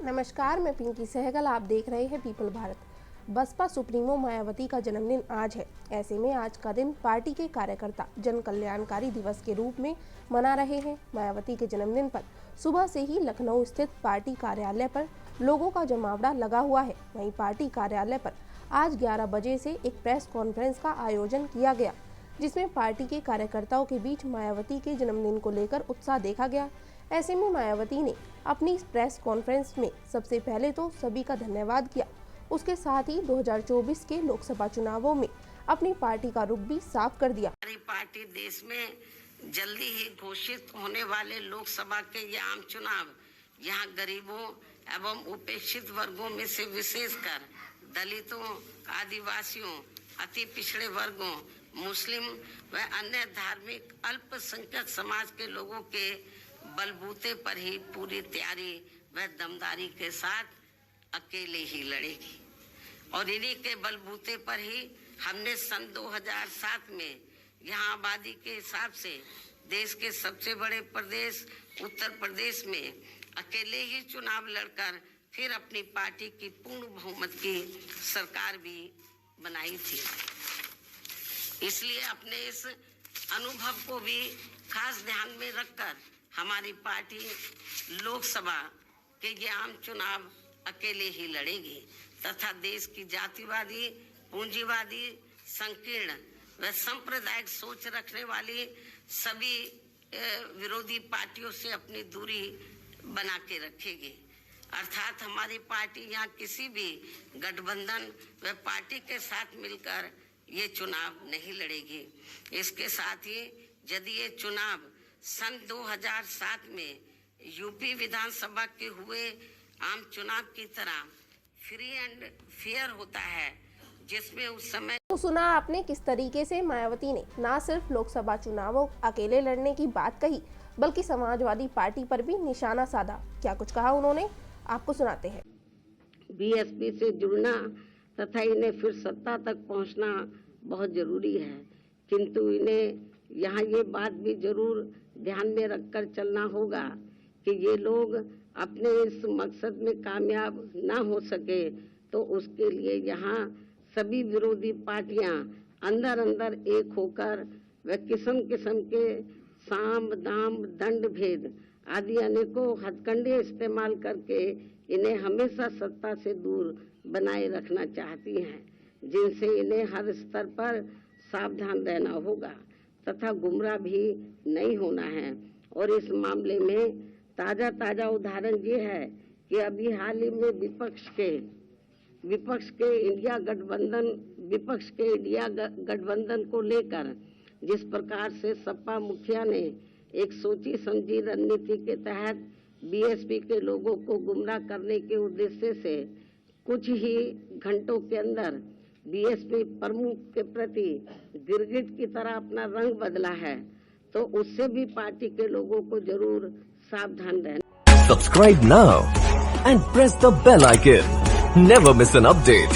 नमस्कार, मैं पिंकी सहगल। आप देख रहे हैं पीपल भारत। बसपा सुप्रीमो मायावती का जन्मदिन आज है। ऐसे में आज का दिन पार्टी के कार्यकर्ता जन कल्याणकारी दिवस के रूप में मना रहे हैं। मायावती के जन्मदिन पर सुबह से ही लखनऊ स्थित पार्टी कार्यालय पर लोगों का जमावड़ा लगा हुआ है। वहीं पार्टी कार्यालय पर आज 11 बजे से एक प्रेस कॉन्फ्रेंस का आयोजन किया गया, जिसमें पार्टी के कार्यकर्ताओं के बीच मायावती के जन्मदिन को लेकर उत्साह देखा गया। ऐसे में मायावती ने अपनी प्रेस कॉन्फ्रेंस में सबसे पहले तो सभी का धन्यवाद किया। उसके साथ ही 2024 के लोकसभा चुनावों में अपनी पार्टी का रुख भी साफ कर दिया। हमारी पार्टी देश में जल्दी ही घोषित होने वाले लोकसभा के ये आम चुनाव यहाँ गरीबों एवं उपेक्षित वर्गों में से विशेषकर दलितों, आदिवासियों, अति पिछड़े वर्गों, मुस्लिम व अन्य धार्मिक अल्पसंख्यक समाज के लोगों के बलबूते पर ही पूरी तैयारी व दमदारी के साथ अकेले ही लड़ेगी। और इन्हीं के बलबूते पर ही हमने सन 2007 में यहाँ आबादी के हिसाब से देश के सबसे बड़े प्रदेश उत्तर प्रदेश में अकेले ही चुनाव लड़कर फिर अपनी पार्टी की पूर्ण बहुमत की सरकार भी बनाई थी। इसलिए अपने इस अनुभव को भी खास ध्यान में रखकर हमारी पार्टी लोकसभा के ये आम चुनाव अकेले ही लड़ेगी तथा देश की जातिवादी, पूंजीवादी, संकीर्ण व सांप्रदायिक सोच रखने वाली सभी विरोधी पार्टियों से अपनी दूरी बना के रखेगी। अर्थात हमारी पार्टी यहाँ किसी भी गठबंधन व पार्टी के साथ मिलकर ये चुनाव नहीं लड़ेगी। इसके साथ ही यदि ये चुनाव सन 2007 में यूपी विधानसभा के हुए आम चुनाव की तरह फ्री एंड फेयर होता है, जिसमें उस समय तो सुना आपने किस तरीके से मायावती ने न सिर्फ लोकसभा चुनावों अकेले लड़ने की बात कही, बल्कि समाजवादी पार्टी पर भी निशाना साधा। क्या कुछ कहा उन्होंने, आपको सुनाते हैं। बीएसपी से जुड़ना तथा इन्हें फिर सत्ता तक पहुंचना बहुत जरूरी है, किंतु इन्हें यहाँ ये बात भी जरूर ध्यान में रखकर चलना होगा कि ये लोग अपने इस मकसद में कामयाब ना हो सके तो उसके लिए यहाँ सभी विरोधी पार्टियां अंदर अंदर एक होकर व किस्म किस्म के साम दाम दंड भेद आदि अनेकों हथकंडे इस्तेमाल करके इन्हें हमेशा सत्ता से दूर बनाए रखना चाहती हैं, जिनसे इन्हें हर स्तर पर सावधान रहना होगा तथा गुमराह भी नहीं होना है। और इस मामले में ताजा उदाहरण ये है कि अभी हाल ही में विपक्ष के इंडिया गठबंधन को लेकर जिस प्रकार से सपा मुखिया ने एक सोची समझी रणनीति के तहत बीएसपी के लोगों को गुमराह करने के उद्देश्य से कुछ ही घंटों के अंदर बीएसपी प्रमुख के प्रति गिरगिट की तरह अपना रंग बदला है, तो उससे भी पार्टी के लोगों को जरूर सावधान रहना। Subscribe now and press the bell icon. Never miss an update.